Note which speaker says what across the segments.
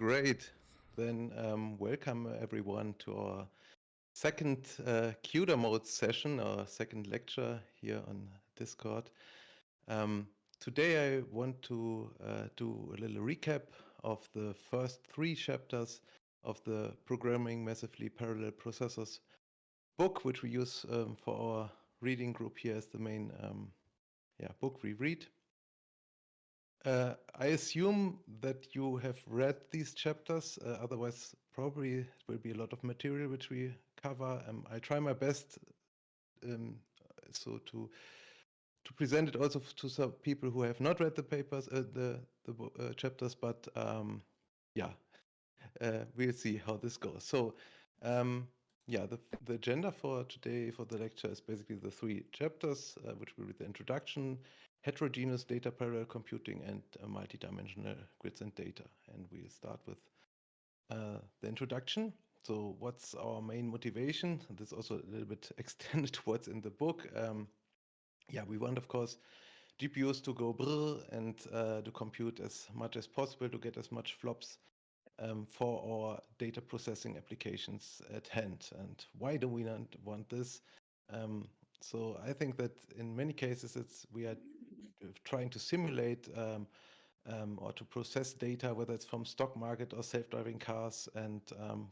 Speaker 1: Great. Then welcome everyone to our second CUDA mode session, our second lecture here on Discord. Today I want to do a little recap of the first 3 chapters of the Programming Massively Parallel Processors book, which we use for our reading group here as the main book we read. I assume that you have read these chapters, otherwise probably it will be a lot of material which we cover. I try my best so to present it also to some people who have not read the papers, the chapters, but we'll see how this goes. So the agenda for today for the lecture is basically the 3 chapters, which will be the introduction, heterogeneous data parallel computing, and multidimensional grids and data. And we'll start with the introduction. So what's our main motivation? This is also a little bit extended to what's in the book. We want, of course, GPUs to go brrr and to compute as much as possible to get as much flops for our data processing applications at hand. And why do we not want this? So I think that in many cases we are trying to simulate or to process data, whether it's from stock market or self-driving cars, and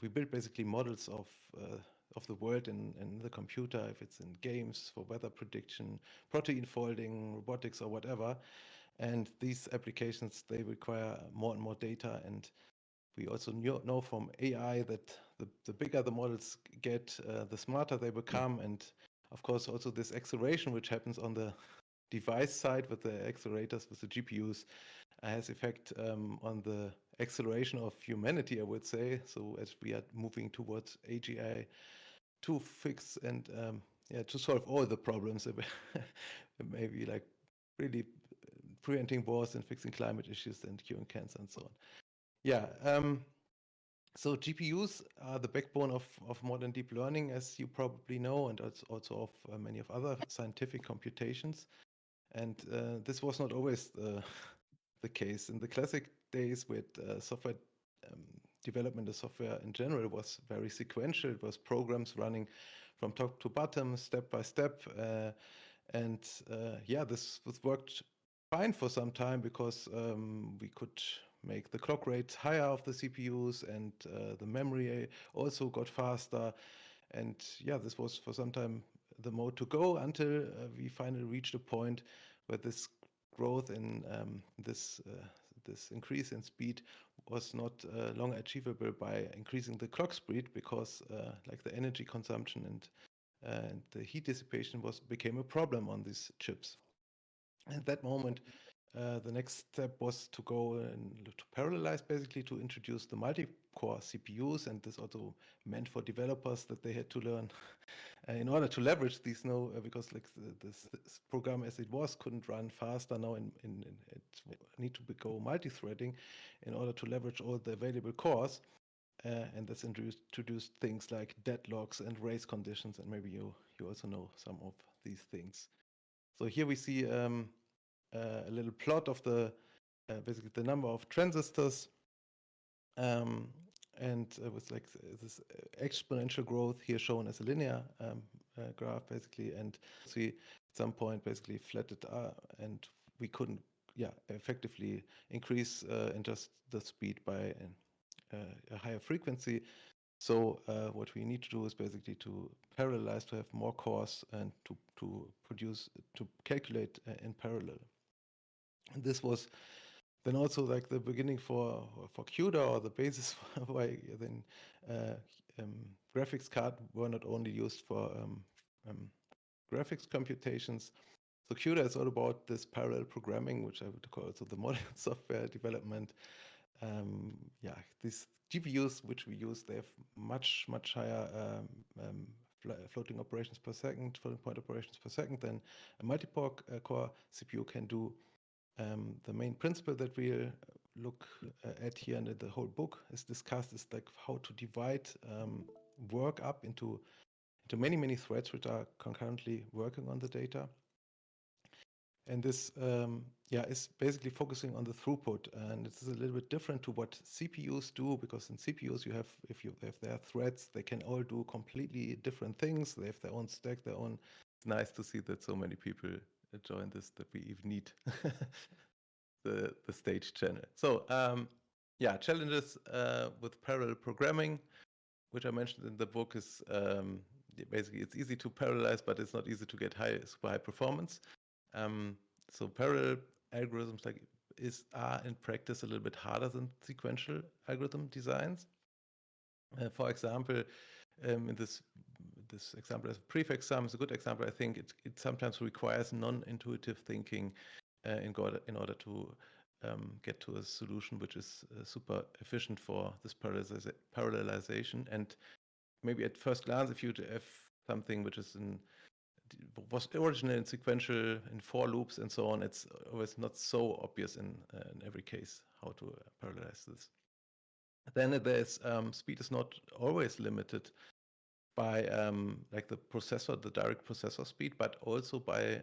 Speaker 1: we build basically models of the world in the computer, if it's in games for weather prediction, protein folding, robotics, or whatever. And these applications, they require more and more data. And we also know from AI that the bigger the models get, the smarter they become. And of course, also this acceleration, which happens on the device side with the accelerators, with the GPUs, has effect on the acceleration of humanity, I would say. So as we are moving towards AGI to fix and to solve all the problems, maybe like really preventing wars and fixing climate issues and curing cancer and so on. So GPUs are the backbone of modern deep learning, as you probably know, and also of many of other scientific computations. And this was not always the case. In the classic days with software development, the software in general was very sequential. It was programs running from top to bottom, step by step. This worked fine for some time because we could make the clock rates higher of the CPUs, and the memory also got faster. And this was for some time the mode to go until we finally reached a point where this growth in this increase in speed was not longer achievable by increasing the clock speed, because like the energy consumption and the heat dissipation became a problem on these chips. At that moment, the next step was to go and to parallelize, basically to introduce the multi-core CPUs, and this also meant for developers that they had to learn in order to leverage these because like this program as it was couldn't run faster. Now it need to go multi-threading in order to leverage all the available cores, and this introduced things like deadlocks and race conditions, and maybe you also know some of these things. So here we see a little plot of the basically the number of transistors, and with like this exponential growth here shown as a linear graph, basically, and see at some point basically flattened and we couldn't effectively increase in just the speed by a higher frequency. So what we need to do is basically to parallelize, to have more cores, and to calculate in parallel. And this was then also like the beginning for CUDA, or the basis for why then graphics cards were not only used for graphics computations. So CUDA is all about this parallel programming, which I would call also the modern software development. These GPUs which we use, they have much higher floating operations per second, floating point operations per second than a multi-core CPU can do. The main principle that we'll look at here, and the whole book is discussed, is like how to divide work up into many threads which are concurrently working on the data. And this is basically focusing on the throughput, and it's a little bit different to what CPUs do, because in CPUs if there are threads, they can all do completely different things. They have their own stack, their own. It's nice to see that so many people join this, that we even need the stage channel. So challenges with parallel programming, which I mentioned in the book, is basically it's easy to parallelize, but it's not easy to get super high performance. So parallel algorithms are in practice a little bit harder than sequential algorithm designs. For example, in this example as a prefix sum is a good example. I think it sometimes requires non-intuitive thinking in order to get to a solution which is super efficient for this parallelization. And maybe at first glance, if you have something which was originally in sequential, in for loops and so on, it's always not so obvious in every case how to parallelize this. Then there's speed is not always limited by like the processor, the direct processor speed, but also by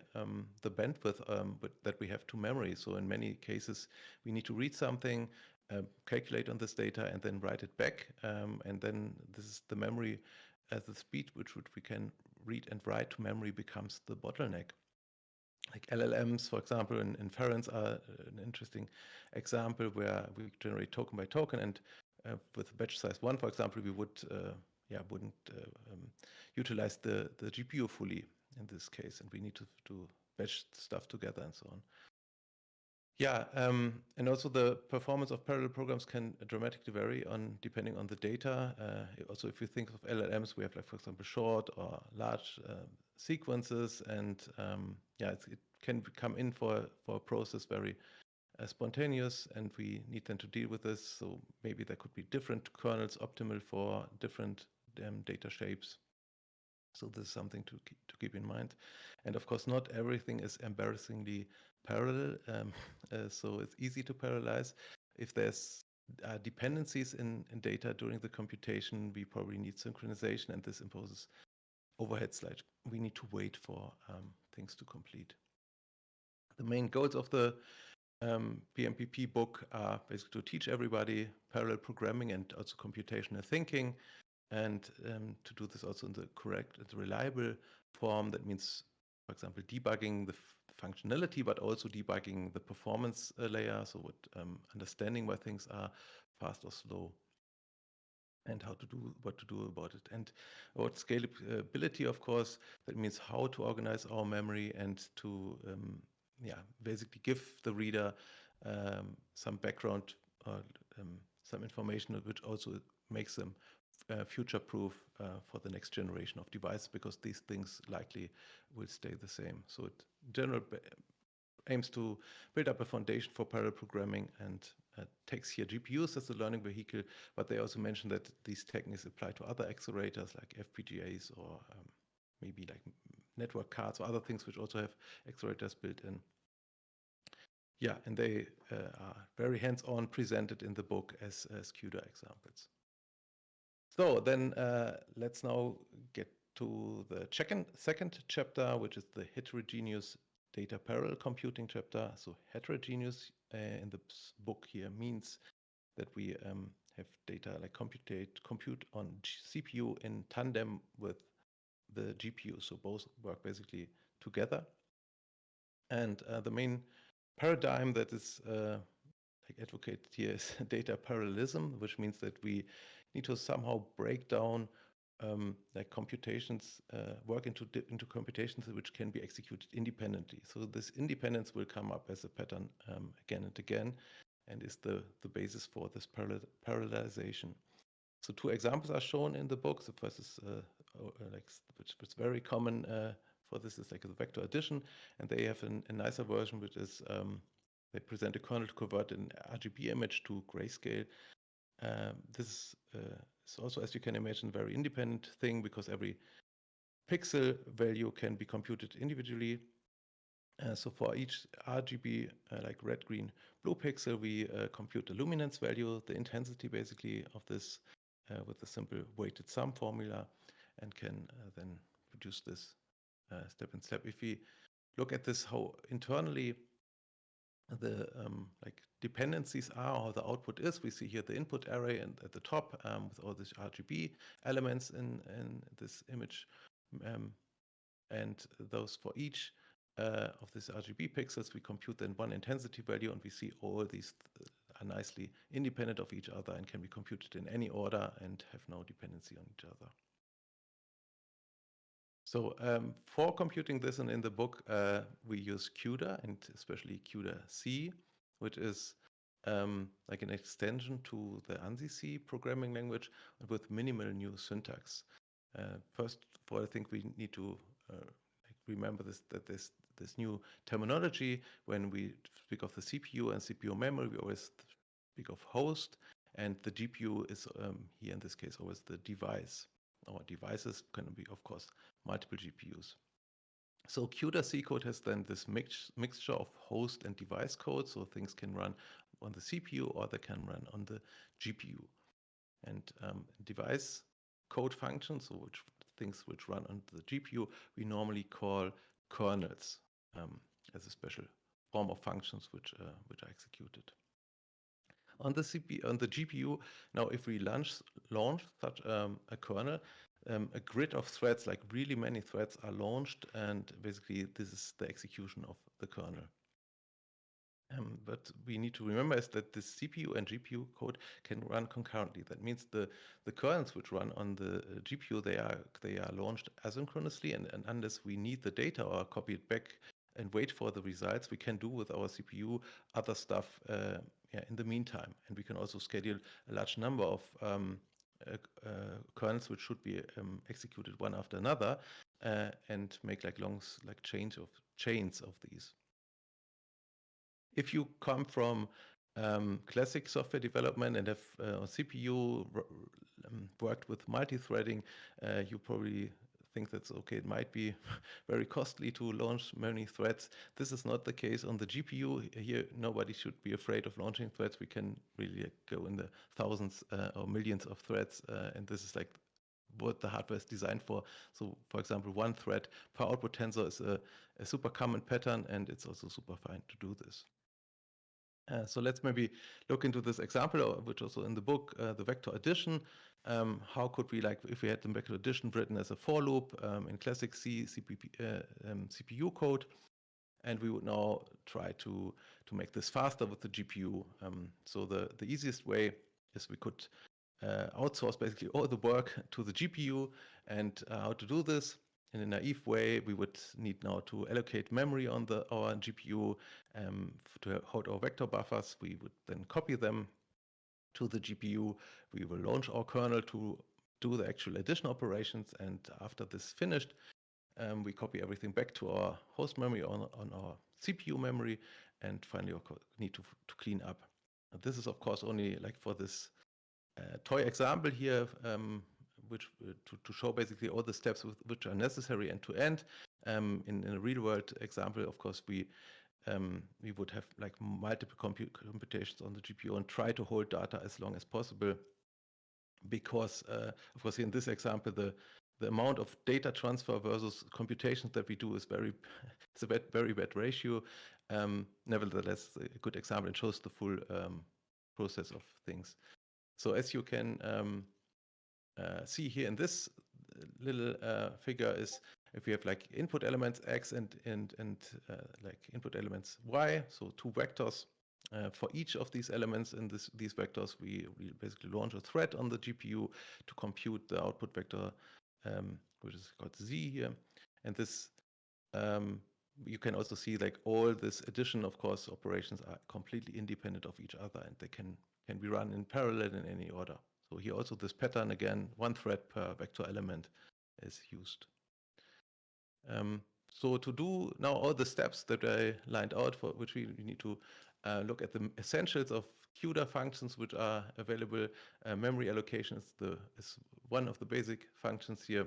Speaker 1: the bandwidth that we have to memory. So in many cases, we need to read something, calculate on this data, and then write it back. And then this is the memory, the speed which we can read and write to memory becomes the bottleneck. Like LLMs, for example, in inference are an interesting example where we generate token by token, and with batch size 1, for example, we wouldn't utilize the GPU fully in this case, and we need to batch stuff together and so on. Yeah, and also the performance of parallel programs can dramatically vary depending on the data. Also, if you think of LLMs, we have, like, for example, short or large sequences, and it can come in for a process very spontaneous, and we need then to deal with this. So maybe there could be different kernels optimal for different data shapes. So this is something to keep in mind. And of course, not everything is embarrassingly parallel. So it's easy to parallelize. If there's dependencies in data during the computation, we probably need synchronization, and this imposes overheads. Like we need to wait for things to complete. The main goals of the PMPP book are basically to teach everybody parallel programming and also computational thinking, and to do this also in the correct and reliable form. That means, for example, debugging the functionality, but also debugging the performance layer, so understanding why things are fast or slow, and what to do about it. And about scalability, of course, that means how to organize our memory and to basically give the reader some background or some information which also makes them future-proof for the next generation of devices, because these things likely will stay the same. So it in general aims to build up a foundation for parallel programming, and takes here GPUs as the learning vehicle, but they also mention that these techniques apply to other accelerators like FPGAs or maybe like network cards or other things which also have accelerators built in. Yeah, and they are very hands-on presented in the book as CUDA examples. So then let's now get to the second chapter, which is the heterogeneous data parallel computing chapter. So heterogeneous in the book here means that we have data like compute on CPU in tandem with the GPU. So both work basically together. And the main paradigm that is advocated here is data parallelism, which means that we need to somehow break down like computations, work into computations which can be executed independently. So this independence will come up as a pattern again and again, and is the basis for this parallelization. So two examples are shown in the book. The first is which is very common for this is like the vector addition, and they have a nicer version, which is they present a kernel to convert an RGB image to grayscale. This is also, as you can imagine, a very independent thing, because every pixel value can be computed individually. So for each RGB, like red, green, blue pixel, we compute the luminance value, the intensity basically of this with a simple weighted sum formula, and can then produce this step in step. If we look at this, how internally the like dependencies are, how the output is. We see here the input array and at the top with all these RGB elements in this image, and those for each of these RGB pixels we compute then one intensity value, and we see all these are nicely independent of each other and can be computed in any order and have no dependency on each other. So for computing this, and in the book we use CUDA, and especially CUDA-C, which is like an extension to the ANSI C programming language with minimal new syntax. First of all, I think we need to remember that this new terminology. When we speak of the CPU and CPU memory, we always speak of host, and the GPU is here in this case always the device. Our devices can be, of course, multiple GPUs. So CUDA-C code has then this mixture of host and device code, so things can run on the CPU or they can run on the GPU. And device code functions, so things which run on the GPU, we normally call kernels as a special form of functions which are executed. On the GPU, now if we launch such a kernel, a grid of threads, like really many threads, are launched, and basically this is the execution of the kernel. But we need to remember is that the CPU and GPU code can run concurrently. That means the kernels which run on the GPU, they are launched asynchronously, and unless we need the data or copy it back and wait for the results, we can do with our CPU other stuff in the meantime. And we can also schedule a large number of kernels which should be executed one after another, and make like chains of these. If you come from classic software development and have CPU worked with multi-threading, you probably think that's okay. It might be very costly to launch many threads. This is not the case on the GPU. Here, nobody should be afraid of launching threads. We can really go in the thousands or millions of threads, and this is like what the hardware is designed for. So, for example, one thread per output tensor is a super common pattern, and it's also super fine to do this. So let's maybe look into this example, which also in the book, the vector addition. How could we, like, if we had the vector addition written as a for loop in classic C CPU code, and we would now try to make this faster with the GPU. So the easiest way is we could outsource basically all the work to the GPU. And how to do this? In a naive way, we would need now to allocate memory on our GPU to hold our vector buffers. We would then copy them to the GPU. We will launch our kernel to do the actual addition operations, and after this finished, we copy everything back to our host memory on our CPU memory, and finally need to clean up. And this is of course only like for this toy example here, which to show basically all the steps which are necessary end to end. In a real world example, of course, we would have like multiple computations on the GPU and try to hold data as long as possible, because of course in this example the amount of data transfer versus computations that we do is it's a very bad ratio. Nevertheless, a good example. It shows the full process of things. So as you can see here in this little figure, is if we have like input elements x and like input elements y, so two vectors. For each of these elements in these vectors, we basically launch a thread on the GPU to compute the output vector, which is called z here. And this you can also see like all this addition, of course, operations are completely independent of each other, and they can be run in parallel in any order. So here also this pattern again, one thread per vector element is used. So to do now all the steps that I lined out, for which we need to look at the essentials of CUDA functions which are available. Memory allocation is one of the basic functions here.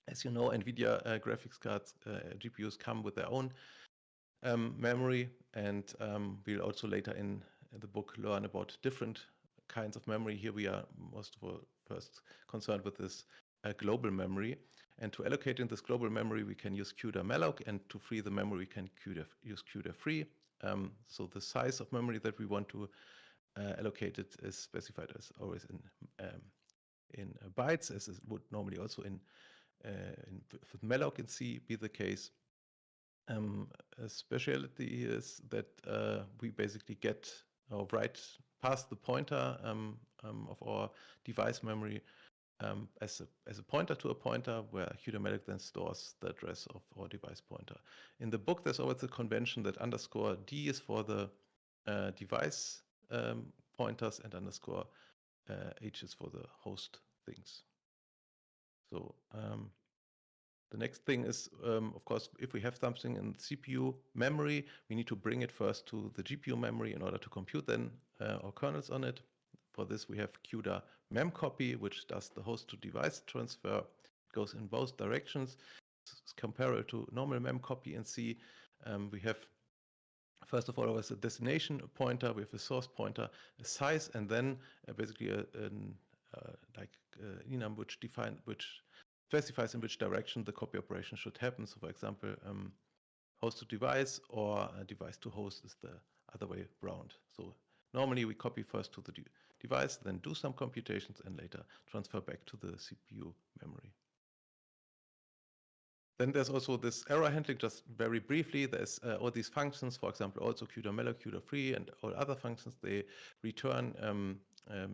Speaker 1: As you know, NVIDIA graphics cards, GPUs come with their own memory, and we'll also later in the book learn about different kinds of memory. Here we are most of all first concerned with this global memory. And to allocate in this global memory, we can use CUDA malloc, and to free the memory, we can use CUDA free. So the size of memory that we want to allocate it is specified as always in bytes, as it would normally also with malloc in C be the case. A specialty is that we basically get or write past the pointer of our device memory as a pointer to a pointer, where CUDA malloc then stores the address of our device pointer. In the book, there's always a convention that _D is for the device pointers and _H is for the host things. So the next thing is, of course, if we have something in CPU memory, we need to bring it first to the GPU memory in order to compute then our kernels on it. For this, we have CUDA memcopy, which does the host to device transfer. It goes in both directions. It's comparable to normal memcopy in C. We have, first of all, always a destination pointer, we have a source pointer, a size, and then basically like enum which specifies in which direction the copy operation should happen. So, for example, host to device or device to host is the other way around. So normally we copy first to the device, then do some computations, and later transfer back to the CPU memory. Then there's also this error handling, just very briefly. There's all these functions, for example, also CUDA malloc, CUDA free, and all other functions. They return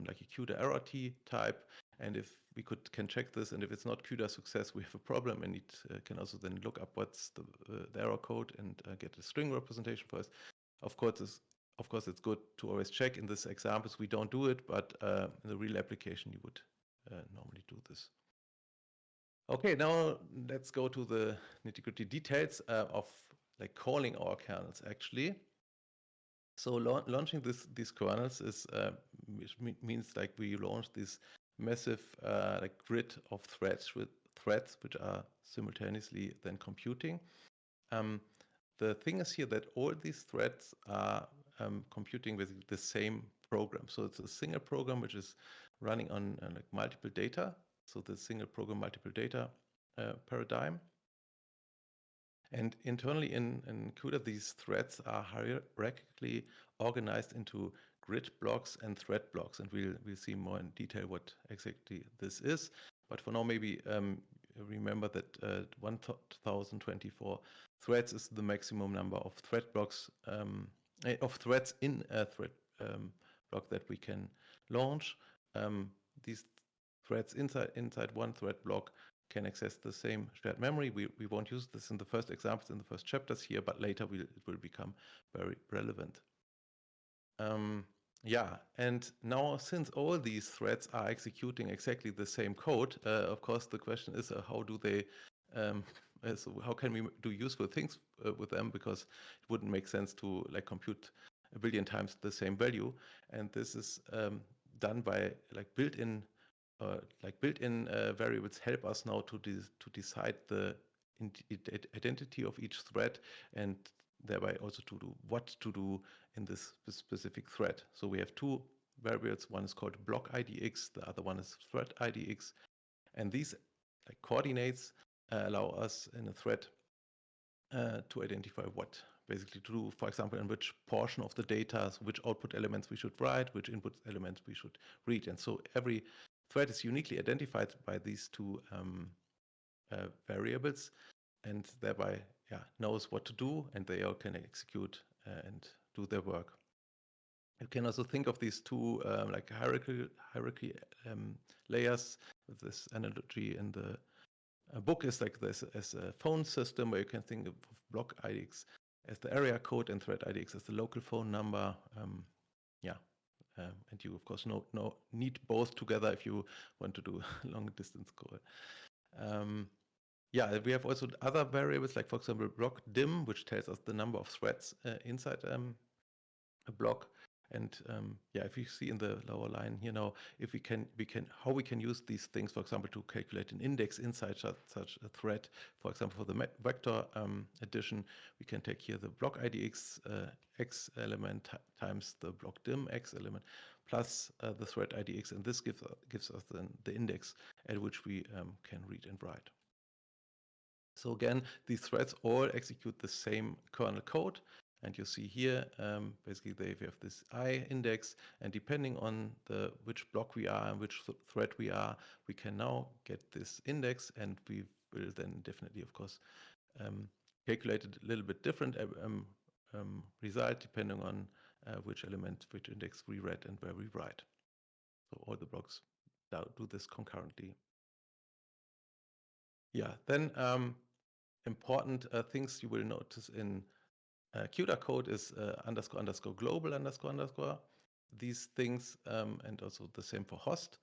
Speaker 1: like a CUDA error T type. And if we can check this, and if it's not CUDA success, we have a problem, and it can also then look up what's the error code and get a string representation for us. Of course, it's good to always check. In this examples, we don't do it, but in the real application, you would normally do this. Okay, now let's go to the nitty-gritty details of like calling our kernels actually. So launching these kernels is which means like we launch this massive like grid of threads which are simultaneously then computing. The thing is here that all these threads are computing with the same program. So it's a single program which is running on like multiple data. So the single program multiple data paradigm. And internally in CUDA, these threads are hierarchically organized into grid blocks and thread blocks. And we'll see more in detail what exactly this is. But for now, maybe remember that 1024 threads is the maximum number of thread blocks, of threads in a thread block that we can launch. These threads inside one thread block can access the same shared memory. We won't use this in the first examples, in the first chapters here, but later it will become very relevant. Yeah, and now since all these threads are executing exactly the same code, of course the question is how do they, so how can we do useful things with them, because it wouldn't make sense to like compute a billion times the same value. And this is done by like built-in variables help us now to decide the identity of each thread, and thereby also to do what to do in this specific thread. So we have two variables. One is called block IDX, the other one is thread IDX, and these like coordinates allow us in a thread to identify what basically to do, for example, in which portion of the data, so which output elements we should write, which input elements we should read. And so every thread is uniquely identified by these two variables, and thereby knows what to do, and they all can execute and do their work. You can also think of these two like hierarchy layers. With this analogy in the book is like this as a phone system, where you can think of block IDX as the area code and thread IDX as the local phone number. And you, of course, need both together if you want to do long distance call. We have also other variables, like, for example, block dim, which tells us the number of threads inside a block. And if you see in the lower line here now, if how we can use these things, for example, to calculate an index inside such a thread. For example, for the vector addition, we can take here the block IDX x element times the block dim x element, plus the thread IDX, and this gives us then the index at which we can read and write. So again, these threads all execute the same kernel code. And you see here, basically we have this I index, and depending on which block we are and which thread we are, we can now get this index, and we will then definitely, of course, calculate it a little bit different result depending on which element, which index we read and where we write. So all the blocks do this concurrently. Yeah, then important things you will notice in CUDA code is underscore underscore global underscore underscore. These things, and also the same for host,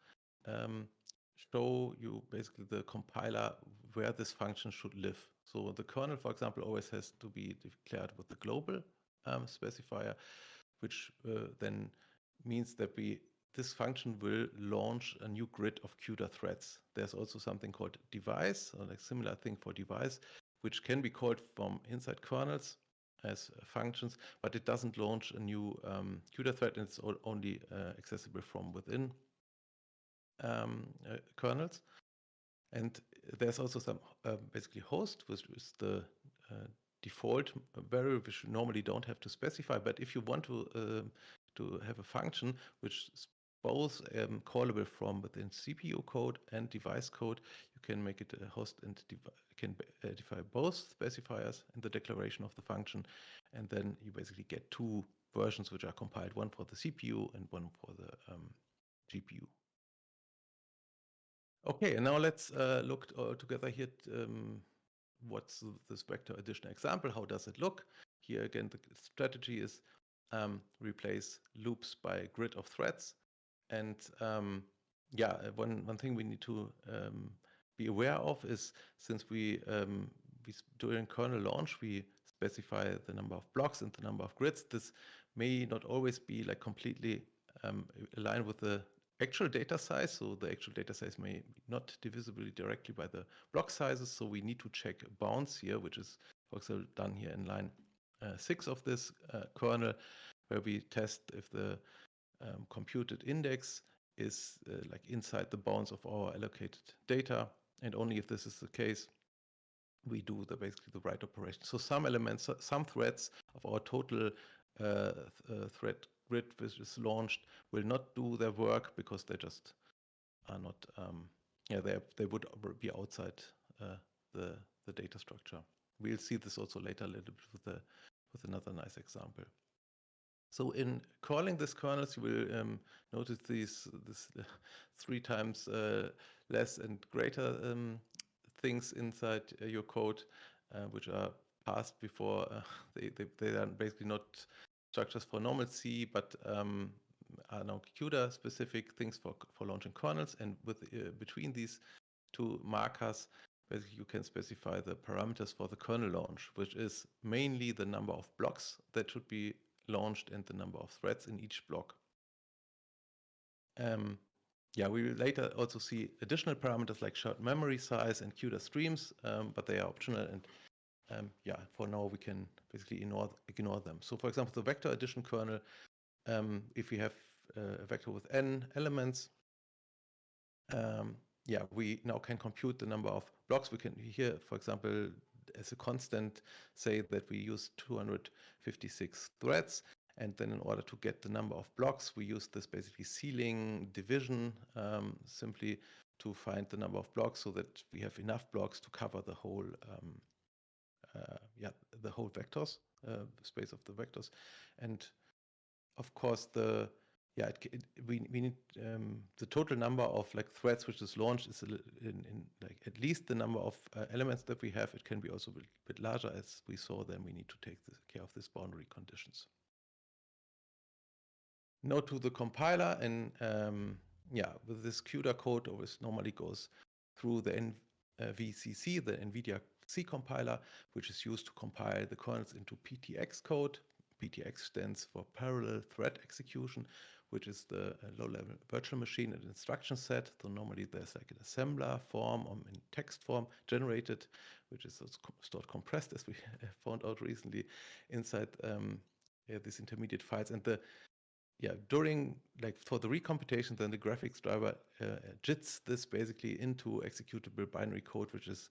Speaker 1: show you basically the compiler where this function should live. So the kernel, for example, always has to be declared with the global specifier, which then means that this function will launch a new grid of CUDA threads. There's also something called device, or like similar thing for device, which can be called from inside kernels as functions, but it doesn't launch a new CUDA thread, and it's only accessible from within kernels. And there's also some basically host, which is the default variable which you normally don't have to specify. But if you want to have a function which is both callable from within CPU code and device code, you can make it a host and can define both specifiers in the declaration of the function, and then you basically get two versions which are compiled, one for the CPU and one for the GPU. Okay, and now let's look together here at what's this vector addition example. How does it look? Here again, the strategy is replace loops by grid of threads. And yeah, one thing we need to be aware of is, since during kernel launch, we specify the number of blocks and the number of grids. This may not always be like completely aligned with the actual data size. So the actual data size may not divisible directly by the block sizes. So we need to check bounds here, which is, for example, done here in line 6 of this kernel, where we test if the computed index is like inside the bounds of our allocated data, and only if this is the case, we do basically the write operation. So some elements, some threads of our total thread grid which is launched will not do their work because they just are not, they would be outside the data structure. We'll see this also later a little bit with another nice example. So in calling this kernels, you will notice this 3 times less and greater things inside your code, which are passed before. They are basically not structures for normal C, but are now CUDA specific things for launching kernels. And between these two markers, basically you can specify the parameters for the kernel launch, which is mainly the number of blocks that should be launched and the number of threads in each block. Yeah, we will later also see additional parameters like shared memory size and CUDA streams, but they are optional, and yeah, for now we can basically ignore them. So for example, the vector addition kernel, if we have a vector with n elements, yeah, we now can compute the number of blocks. We can here, for example, as a constant, say that we use 256 threads, and then in order to get the number of blocks, we use this basically ceiling division simply to find the number of blocks so that we have enough blocks to cover the whole the whole vectors space of the vectors. And of course we need the total number of like threads which is launched is in like at least the number of elements that we have. It can be also a bit larger, as we saw. Then we need to take care of these boundary conditions. Now to the compiler, and yeah, with this CUDA code always normally goes through the NVCC, the NVIDIA C compiler, which is used to compile the kernels into PTX code. PTX stands for Parallel Thread Execution, which is the low-level virtual machine and instruction set. So normally there's like an assembler form or in text form generated, which is stored compressed, as we found out recently, inside these intermediate files. And the during, like, for the recomputation, then the graphics driver jits this basically into executable binary code, which is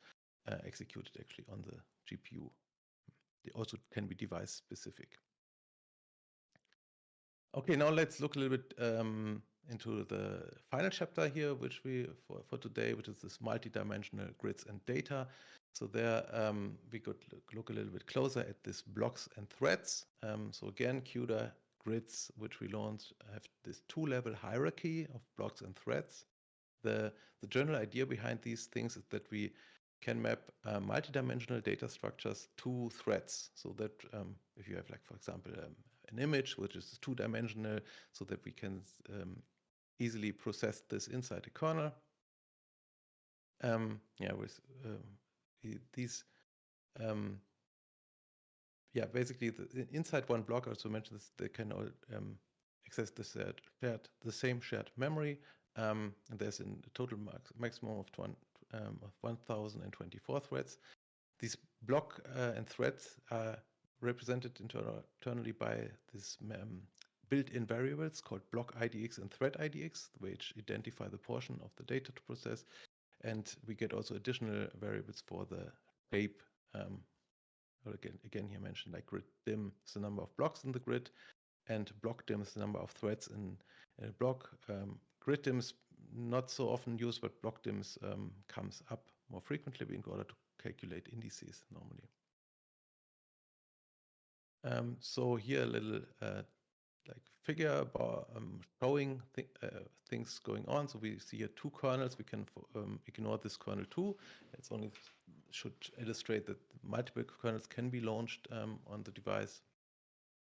Speaker 1: executed actually on the GPU. It also can be device specific. Okay, now let's look a little bit into the final chapter here, which we for today, which is this multidimensional grids and data. So there we could look a little bit closer at this blocks and threads. So again, CUDA grids, which we launched, have this two-level hierarchy of blocks and threads. The general idea behind these things is that we can map multidimensional data structures to threads. So that if you have, like, for example, an image which is two-dimensional, so that we can easily process this inside the kernel. With these, basically inside one block, also mentioned this, they can all access the same shared memory. And there's a total maximum of 1024 threads. These block and threads are represented internally by this built-in variables called block IDX and thread IDX, which identify the portion of the data to process. And we get also additional variables for the shape. Again, here mentioned, like, grid dim is the number of blocks in the grid, and block dim is the number of threads in a block. Grid dim is not so often used, but block dim comes up more frequently in order to calculate indices normally. So here a little like figure about showing things going on. So we see here two kernels. We can ignore this kernel 2. It's only should illustrate that multiple kernels can be launched on the device.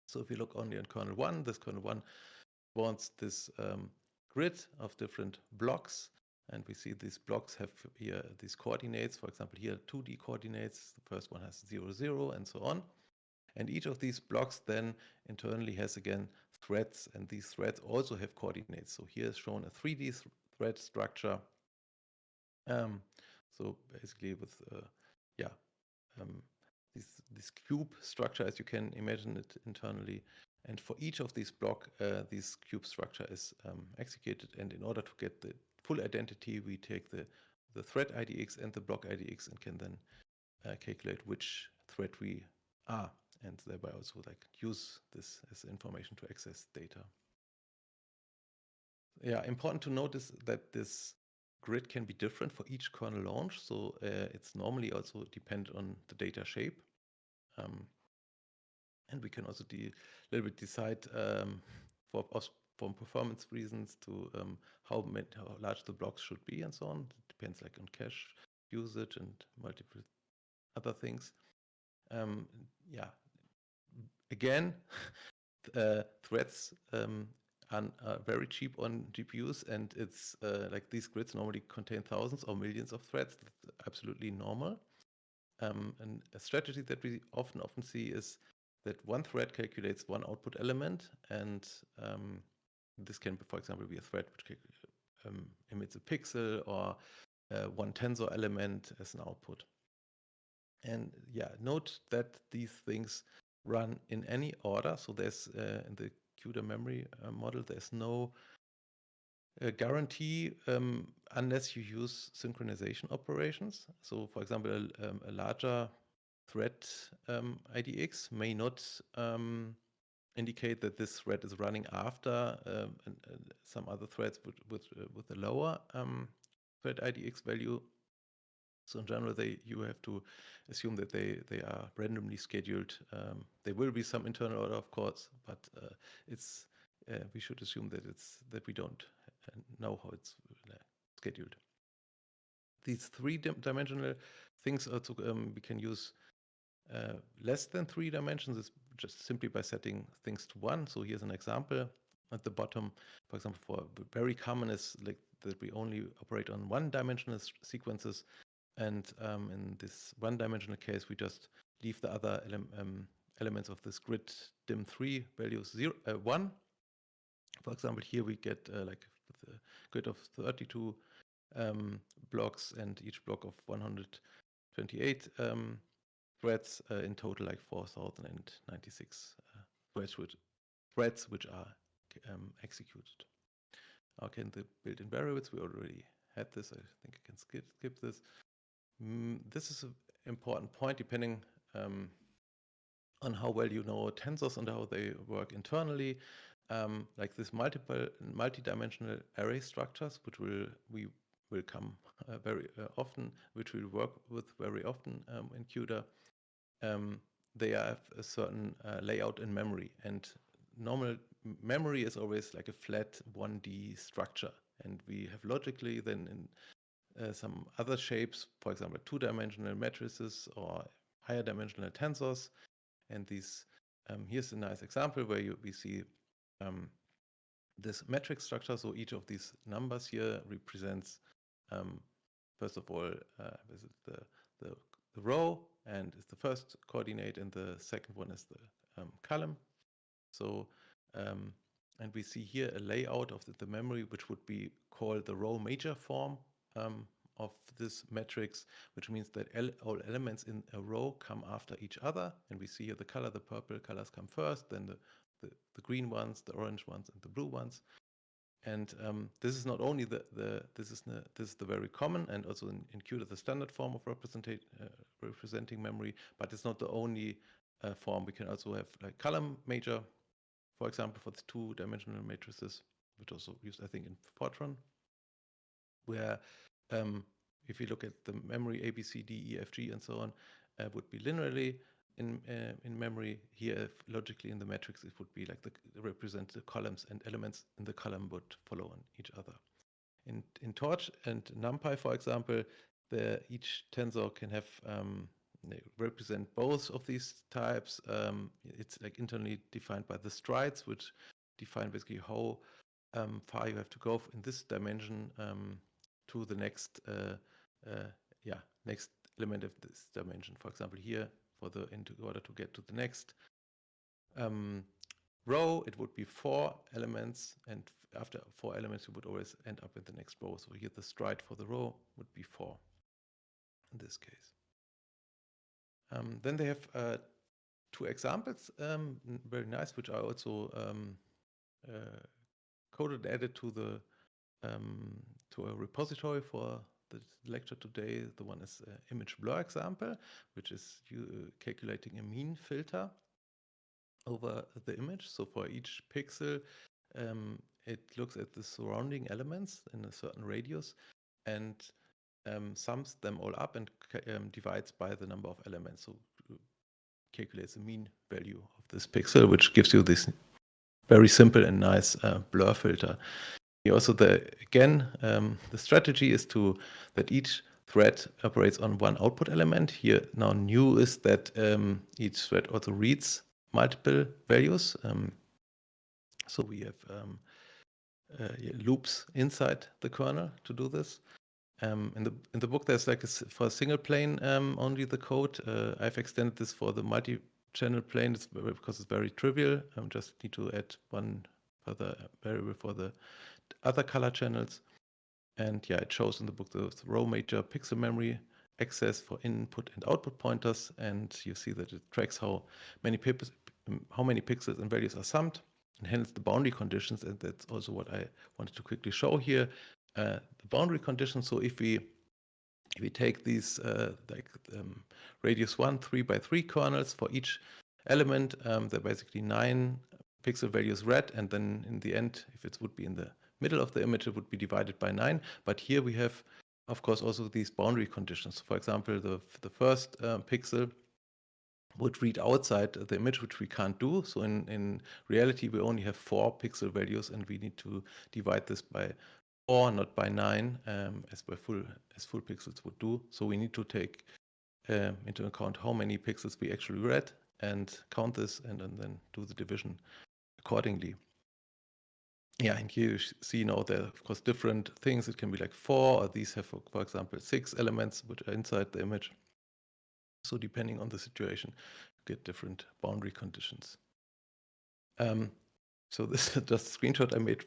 Speaker 1: So if you look only on kernel 1, this kernel 1 wants this grid of different blocks. And we see these blocks have here these coordinates. For example, here 2D coordinates. The first one has 0, 0, and so on. And each of these blocks then internally has, again, threads, and these threads also have coordinates. So here is shown a 3D thread structure. So basically with this cube structure, as you can imagine it internally. And for each of these blocks, this cube structure is executed. And in order to get the full identity, we take the thread IDX and the block IDX and can then calculate which thread we are, and thereby also, like, use this as information to access data. Yeah, important to notice that this grid can be different for each kernel launch. So it's normally also dependent on the data shape. And we can also a little bit decide for performance reasons to how large the blocks should be and so on. It depends, like, on cache usage and multiple other things. Again, threads are very cheap on GPUs, and it's like these grids normally contain thousands or millions of threads. That's absolutely normal. And a strategy that we often see is that one thread calculates one output element, and this can, for example, be a thread which emits a pixel or one tensor element as an output. And note that these things run in any order. So there's in the CUDA memory model, there's no guarantee unless you use synchronization operations. So for example, a larger thread IDX may not indicate that this thread is running after some other threads with a lower thread IDX value. So in general, you have to assume that they are randomly scheduled. There will be some internal order, of course, but we should assume that we don't know how it's scheduled. These three-dimensional things also we can use less than 3 dimensions. It's just simply by setting things to 1. So here's an example at the bottom. For example, for very common is like that we only operate on one-dimensional sequences. And in this one-dimensional case, we just leave the other elements of this grid dim3 values 1. For example, here we get like with a grid of 32 blocks and each block of 128 threads, in total like 4096 threads which are executed. Okay, and the built-in variables, we already had this. I think I can skip this. This is an important point depending on how well you know tensors and how they work internally. Like this multidimensional array structures, which we will come very often, which we'll work with very often in CUDA. They have a certain layout in memory, and normal memory is always like a flat 1D structure, and we have logically then in some other shapes, for example, two-dimensional matrices or higher dimensional tensors. And these here's a nice example where we see this metric structure. So each of these numbers here represents, first of all, is it the row, and is the first coordinate, and the second one is the column. So and we see here a layout of the memory, which would be called the row major form of this matrix, which means that all elements in a row come after each other. And we see here the color, the purple colors come first, then the green ones, the orange ones, and the blue ones. And this is not only this is the very common and also in CUDA the standard form of representing memory, but it's not the only form. We can also have like column major, for example, for the two-dimensional matrices, which also used, I think, in Fortran, where if you look at the memory A, B, C, D, E, F, G, and so on, would be linearly in memory. Here, logically in the matrix, it would be like represent the columns, and elements in the column would follow on each other. In Torch and NumPy, for example, each tensor can have they represent both of these types. It's like internally defined by the strides, which define basically how far you have to go in this dimension to the next next element of this dimension. For example, here in order to get to the next row, it would be 4 elements, and after 4 elements, you would always end up in the next row. So here the stride for the row would be 4 in this case. Then they have 2 examples, very nice, which I also coded and added to a repository for the lecture today. The one is image blur example, which is calculating a mean filter over the image. So for each pixel, it looks at the surrounding elements in a certain radius and sums them all up and divides by the number of elements. So calculates the mean value of this pixel, which gives you this very simple and nice blur filter. Here also the strategy is that each thread operates on one output element. Here now new is that each thread also reads multiple values. So we have loops inside the kernel to do this. In the book, there's like for a single plane only the code. I've extended this for the multi-channel plane because it's very trivial. Just need to add one further variable for the other color channels. And yeah, it shows in the book the row major pixel memory access for input and output pointers. And you see that it tracks how many pixels and values are summed, and hence the boundary conditions. And that's also what I wanted to quickly show here. The boundary conditions. So if we take these radius 1 3x3 kernels for each element, they're basically 9 pixel values read, and then in the end, if it would be in the middle of the image, it would be divided by 9. But here we have, of course, also these boundary conditions. For example, the first pixel would read outside the image, which we can't do. So in reality, we only have 4 pixel values, and we need to divide this by 4, not by 9, as full pixels would do. So we need to take into account how many pixels we actually read and count this, and then do the division accordingly. Yeah, and here you see now there are, of course, different things. It can be like 4, or these have, for example, 6 elements which are inside the image. So depending on the situation, you get different boundary conditions. So this is just a screenshot I made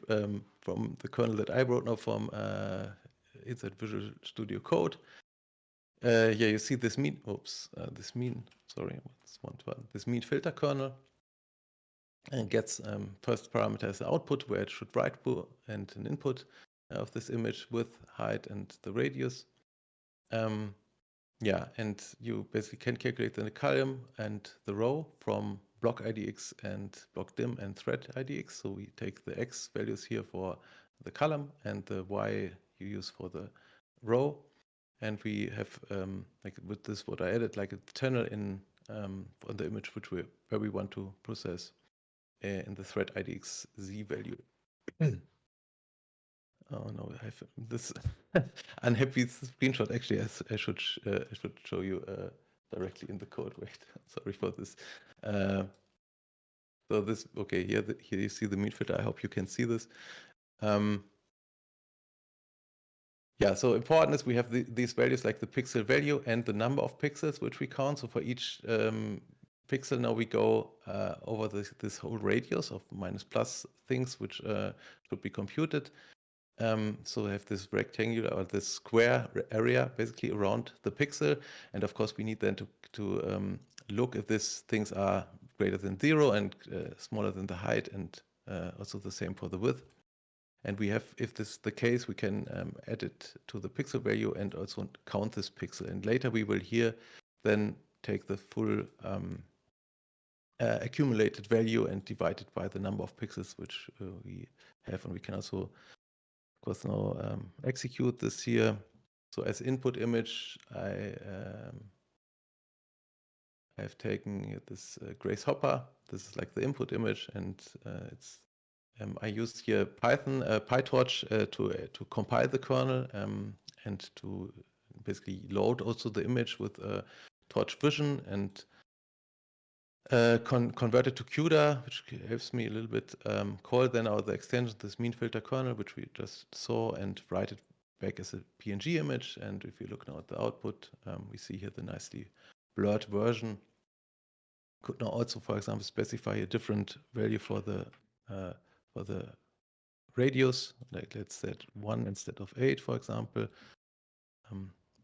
Speaker 1: from the kernel that I wrote now from inside Visual Studio Code. Yeah, you see this mean filter kernel. and gets first parameter as the output where it should write to, and an input of this image, width, height, and the radius. Yeah, and you basically can calculate the column and the row from block IDX and block dim and thread IDX. So we take the X values here for the column and the Y you use for the row. And we have, like with this, what I added, like a channel in on the image where we want to process in the thread IDX Z value. Oh no, I have this unhappy screenshot. Actually, I should show you directly in the code. Wait, sorry for this. So this, okay, here you see the mean filter. I hope you can see this. Yeah, so important is we have these values like the pixel value and the number of pixels which we count. So for each pixel now we go over this whole radius of minus plus things which should be computed. So we have this rectangular or this square area basically around the pixel, and of course we need then to look if these things are greater than 0 and smaller than the height, and also the same for the width. And we have, if this is the case, we can add it to the pixel value and also count this pixel. And later we will here then take the full accumulated value and divide it by the number of pixels which we have, and we can also of course now execute this here. So as input image, I have taken this Grace Hopper. This is like the input image, and it's I used here Python, PyTorch to compile the kernel and to basically load also the image with Torch Vision and convert it to CUDA, which helps me a little bit. Call then out the extension, this mean filter kernel, which we just saw, and write it back as a PNG image. And if you look now at the output, we see here the nicely blurred version. Could now also, for example, specify a different value for the radius, like let's set 1 instead of 8, for example.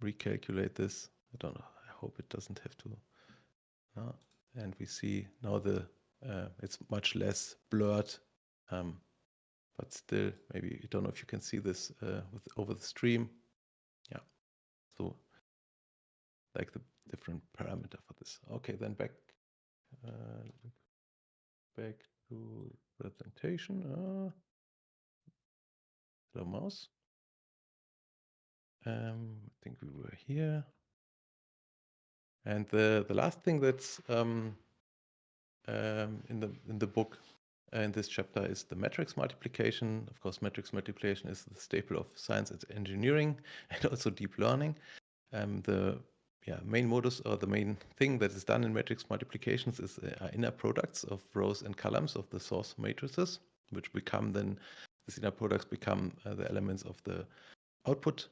Speaker 1: Recalculate this. I don't know. I hope it doesn't have to. And we see now it's much less blurred, but still, maybe I don't know if you can see this over the stream. Yeah. So like the different parameter for this. Okay, then back to presentation. Hello, mouse. I think we were here. And the last thing that's in the book in this chapter is the matrix multiplication. Of course, matrix multiplication is the staple of science and engineering, and also deep learning. The main modus, or the main thing that is done in matrix multiplications, is inner products of rows and columns of the source matrices, which become then, these inner products become the elements of the output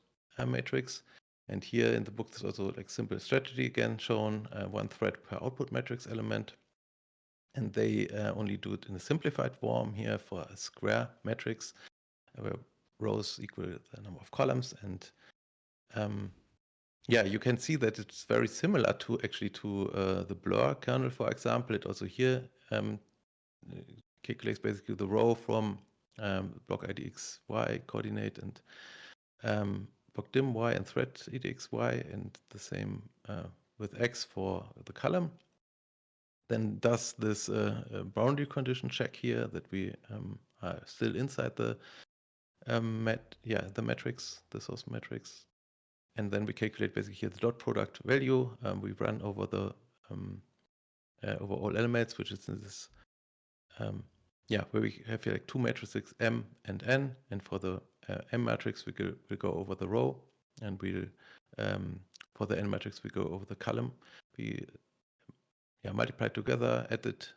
Speaker 1: matrix. And here in the book, there's also like simple strategy again shown, one thread per output matrix element. And they only do it in a simplified form here for a square matrix, where rows equal the number of columns. And yeah, you can see that it's very similar to the blur kernel, for example. It also here calculates basically the row from block IDX Y coordinate and block dim Y and thread IDX Y, and the same with X for the column. Then does this boundary condition check here that we are still inside the matrix, the source matrix. And then we calculate basically here the dot product value. We run over the over all elements, which is in this where we have here like two matrices M and N, and for the M matrix we go over the row, and we'll for the N matrix we go over the column. We multiply together, add it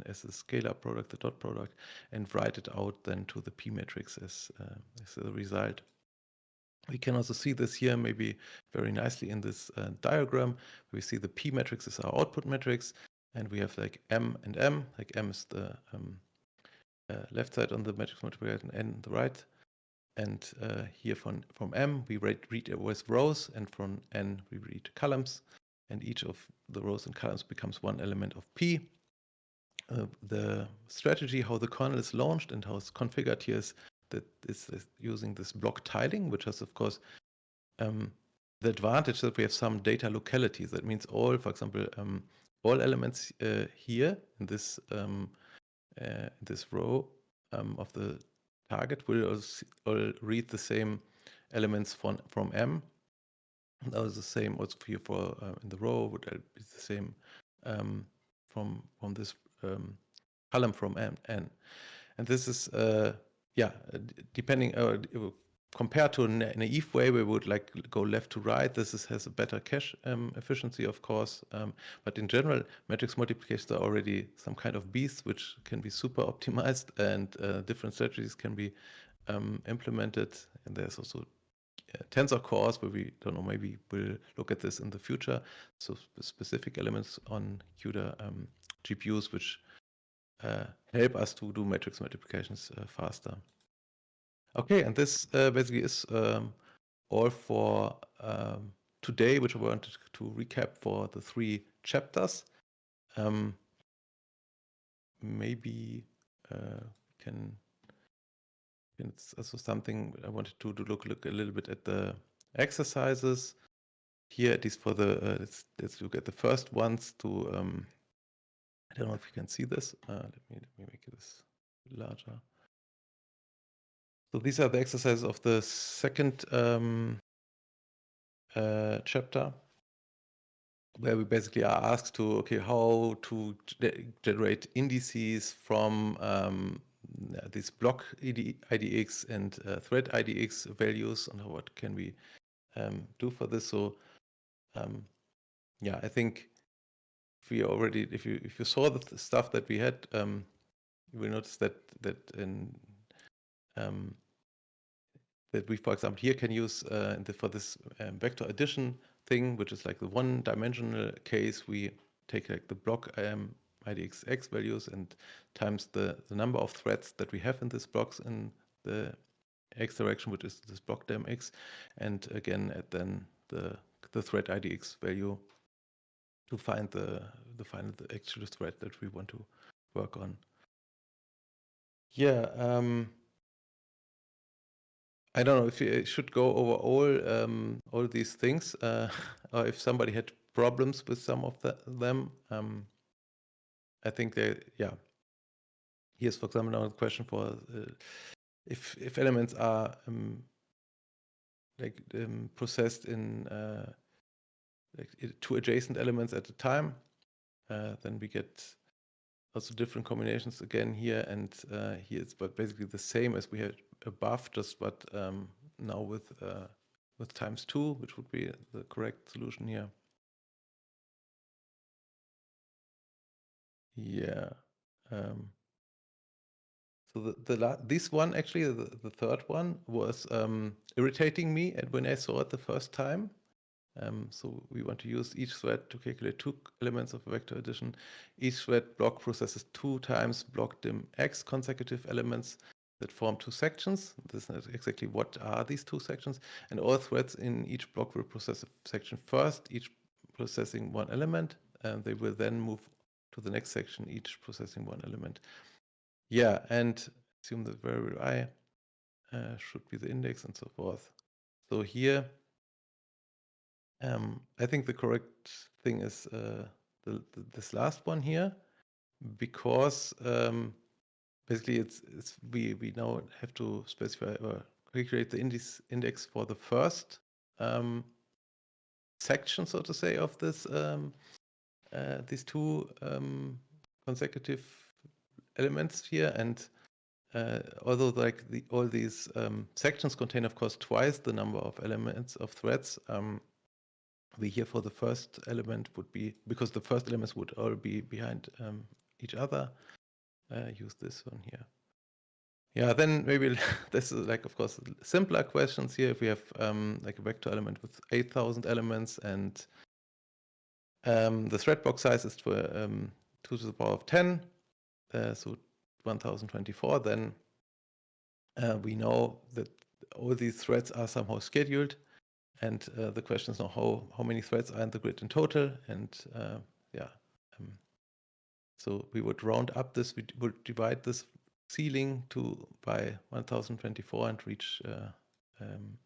Speaker 1: as a scalar product, the dot product, and write it out then to the P matrix as a result. We can also see this here maybe very nicely in this diagram. We see the P matrix is our output matrix, and we have like M and M. Like M is the left side on the matrix multiplier, and N the right. And here from M we read always rows, and from N we read columns. And each of the rows and columns becomes one element of P. the strategy, how the kernel is launched and how it's configured here is that is using this block tiling, which has, of course, the advantage that we have some data localities. That means all, for example, all elements here in this row of the target will all read the same elements from M. And that was the same also here for in the row would be the same from this column from N. And this is depending compared to a naive way, we would like go left to right. This has a better cache efficiency, of course. But in general, matrix multiplications are already some kind of beasts which can be super optimized, and different strategies can be implemented. And there's also tensor cores where we don't know, maybe we'll look at this in the future. So specific elements on CUDA GPUs which help us to do matrix multiplications faster. Okay, and this basically is all for today, which I wanted to recap for the 3 chapters. Maybe it's also something I wanted to look a little bit at the exercises here, at least for the let's look at the first ones to I don't know if you can see this. Let me make this larger. So these are the exercises of the second chapter, where we basically are asked to, okay, how to generate indices from these block IDX and thread IDX values, and what can we do for this. So yeah, I think we already, if you saw the stuff that we had, you will notice that in that we, for example, here can use for this vector addition thing, which is like the one-dimensional case. We take like the block IDX values and times the number of threads that we have in these blocks in the x direction, which is this block dim x, and again at then the thread IDX value to find the actual thread that we want to work on. Yeah. I don't know if you should go over all these things, or if somebody had problems with some of them. I think yeah. Here's, for example, now a question for if elements are processed in like 2 adjacent elements at a time, then we get also different combinations again here, and here it's but basically the same as we had above, just but now with times 2, which would be the correct solution here. Yeah. So this one, actually, the third one was irritating me when I saw it the first time. So we want to use each thread to calculate 2 elements of a vector addition. Each thread block processes 2 times block dim x consecutive elements that form 2 sections. This is exactly what are these 2 sections. And all threads in each block will process a section first, each processing 1 element, and they will then move to the next section, each processing 1 element. Yeah, and assume that variable I should be the index and so forth. So here, I think the correct thing is this last one here, because basically we now have to specify or recreate the index for the first section, so to say, of this these 2 consecutive elements here, and although like all these sections contain, of course, twice the number of elements of threads, we here for the first element would be, because the first elements would all be behind each other, use this one here. Yeah, then maybe this is like, of course, simpler questions here. If we have like a vector element with 8,000 elements, and the thread block size is for 2 to the power of 10, so 1024, then we know that all these threads are somehow scheduled, and the question is now how many threads are in the grid in total, and yeah, So we would round up this, we would divide this ceiling by 1024 and reach, in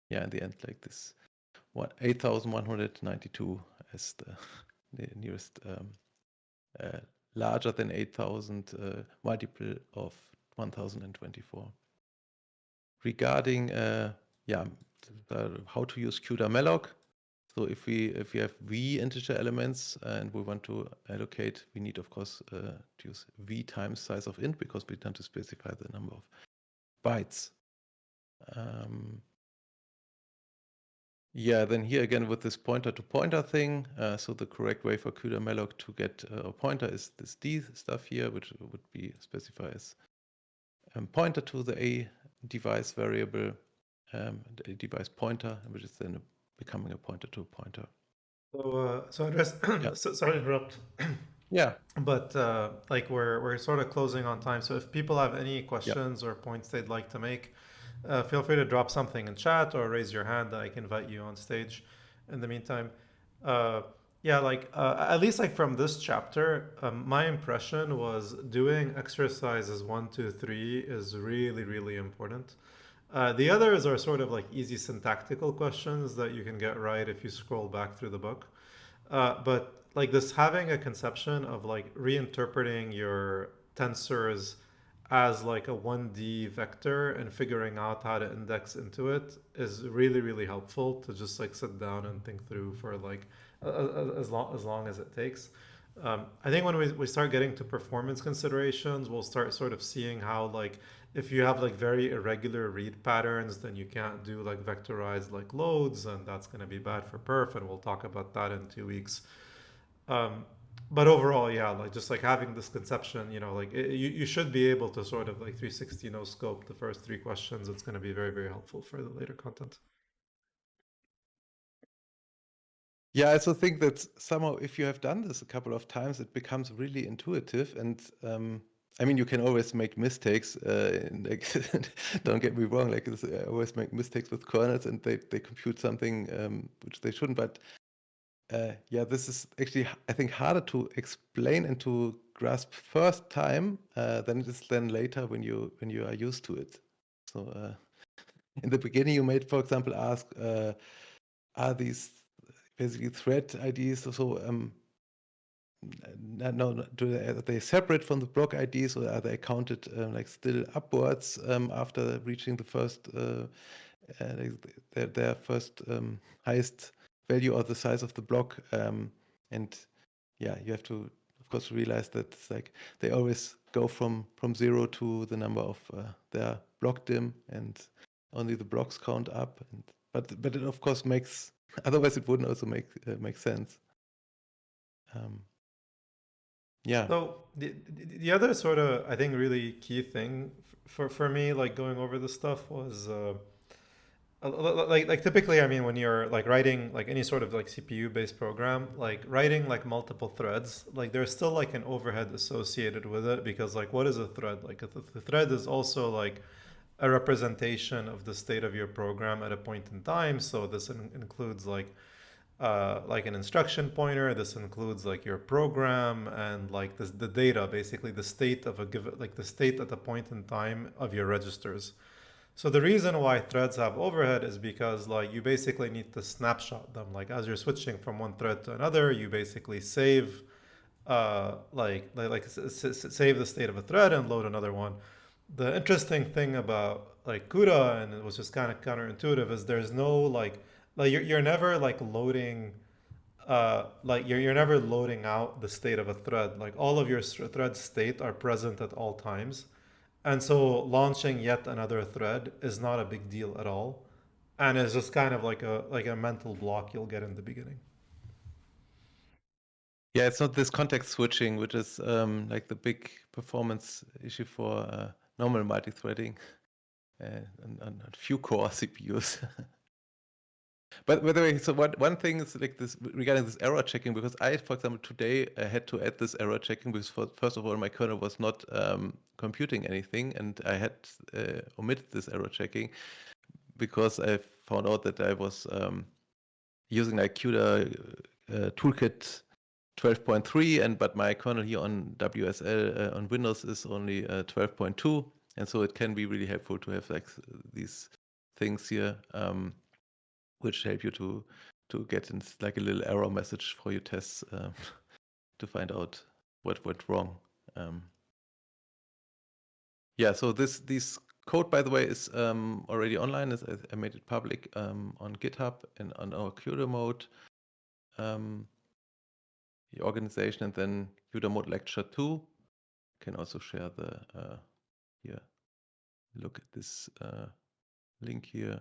Speaker 1: the end, like this 8,192 as the nearest larger than 8,000 multiple of 1024. Regarding how to use CUDA malloc. So if we have v integer elements and we want to allocate, we need of course to use v times size of int because we tend to specify the number of bytes. Then here again with this pointer to pointer thing. So the correct way for CUDA malloc to get a pointer is this d stuff here, which would be specified as pointer to the a device variable, a device pointer, which is then becoming a pointer to a pointer.
Speaker 2: So address. Sorry to interrupt.
Speaker 1: Yeah.
Speaker 2: But like we're sort of closing on time. So if people have any questions or points they'd like to make, feel free to drop something in chat or raise your hand. I can invite you on stage. In the meantime, at least like from this chapter, my impression was doing exercises 1, 2, 3 is really, really important. The others are sort of like easy syntactical questions that you can get right if you scroll back through the book. But like this, having a conception of like reinterpreting your tensors as like a 1D vector and figuring out how to index into it is really, really helpful to just like sit down and think through for like as long as it takes. I think when we start getting to performance considerations, we'll start sort of seeing how like if you have like very irregular read patterns, then you can't do like vectorized like loads, and that's going to be bad for perf, and we'll talk about that in 2 weeks. But overall, yeah, like just like having this conception, like you should be able to sort of like 360 no scope the first 3 questions. It's going to be very, very helpful for the later content.
Speaker 1: Yeah, I also think that somehow if you have done this a couple of times, it becomes really intuitive. And I mean, you can always make mistakes. Like, don't get me wrong, like I always make mistakes with kernels and they compute something which they shouldn't. But this is actually, I think, harder to explain and to grasp first time than it is then later when you are used to it. So in the beginning, you might, for example, ask, are these basically thread IDs? So are they separate from the block IDs, or are they counted like still upwards after reaching the first their first highest value or the size of the block? And you have to, of course, realize that it's like they always go from 0 to the number of their block dim, and only the blocks count up. But it of course makes, otherwise it wouldn't also make sense.
Speaker 2: So the other sort of, I think, really key thing for me, like going over this stuff was like typically, I mean, when you're like writing like any sort of like CPU based program, like writing like multiple threads, like there's still like an overhead associated with it, because like what is a thread? Like the thread is also like a representation of the state of your program at a point in time. So this includes like an instruction pointer. This includes like your program and like the data, basically the state of a given, like the state at a point in time of your registers. So the reason why threads have overhead is because like you basically need to snapshot them. Like as you're switching from one thread to another, you basically save save the state of a thread and load another one. The interesting thing about like CUDA, and it was just kind of counterintuitive, is there's no like you're never like loading you're never loading out the state of a thread. Like all of your thread state are present at all times. And so launching yet another thread is not a big deal at all. And it's just kind of like a mental block you'll get in the beginning.
Speaker 1: Yeah, it's not this context switching, which is like the big performance issue for normal multi-threading on few core CPUs. But by the way, so one thing is like this regarding this error checking, because I, for example, today I had to add this error checking because first of all, my kernel was not computing anything, and I had omitted this error checking because I found out that I was using like CUDA toolkit 12.3, but my kernel here on WSL on Windows is only 12.2, and so it can be really helpful to have like these things here, which help you to get in like a little error message for your tests to find out what went wrong. Yeah, so this code, by the way, is already online. I made it public on GitHub and on our CUDA mode, the organization, and then CUDA mode lecture 2. Can also share the here. Look at this link here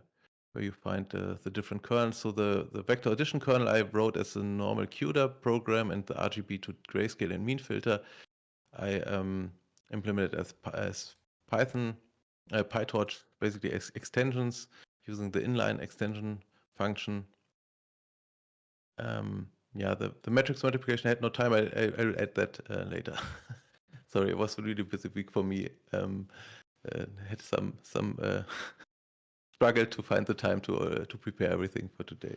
Speaker 1: where you find the different kernels. So the vector addition kernel I wrote as a normal CUDA program, and the RGB to grayscale and mean filter I implemented as Python, PyTorch, basically as extensions using the inline extension function. Yeah, the matrix multiplication I had no time. I'll add that later. Sorry, it was a really busy week for me. Had some struggle to find the time to prepare everything for today.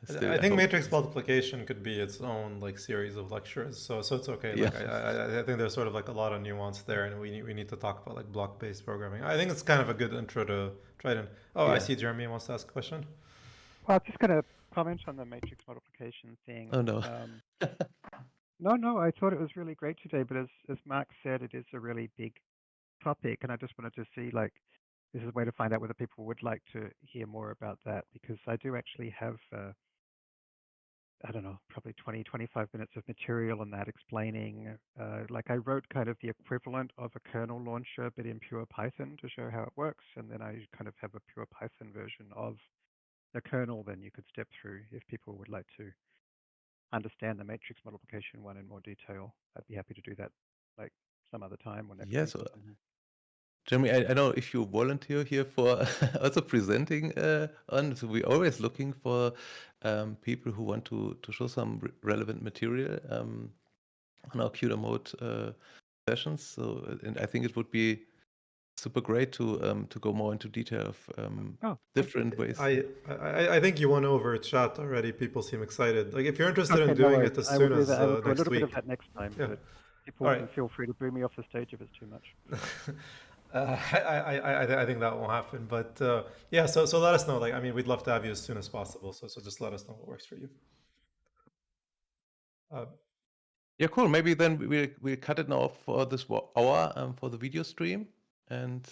Speaker 2: I think matrix multiplication could be its own like series of lectures, so it's okay.
Speaker 1: Yeah.
Speaker 2: Like I think there's sort of like a lot of nuance there, and we need to talk about like block-based programming. I think it's kind of a good intro to try to. Oh, yeah. I see Jeremy wants to ask a question.
Speaker 3: Well, I'm just going to comment on the matrix multiplication thing.
Speaker 1: Oh no.
Speaker 3: No, I thought it was really great today, but as Mark said, it is a really big topic, and I just wanted to see like this is a way to find out whether people would like to hear more about that, because I do actually have I don't know, probably 20, 25 minutes of material on that explaining, like I wrote kind of the equivalent of a kernel launcher, but in pure Python to show how it works. And then I kind of have a pure Python version of the kernel then you could step through if people would like to understand the matrix multiplication one in more detail. I'd be happy to do that like some other time or next week.
Speaker 1: So Jeremy, I know if you volunteer here for also presenting on, so we're always looking for people who want to show some relevant material on our CUDA mode sessions. So, and I think it would be super great to go more into detail of different ways.
Speaker 2: I think you won over chat already. People seem excited. Like if you're interested in doing it as soon as
Speaker 3: I will do a
Speaker 2: next
Speaker 3: little
Speaker 2: week.
Speaker 3: bit of that next time, but people can feel free to boo me off the stage if it's too much.
Speaker 2: I think that won't happen, but yeah. So let us know. Like I mean, we'd love to have you as soon as possible. So just let us know what works for you.
Speaker 1: Yeah, cool. Maybe then we'll cut it now for this hour for the video stream, and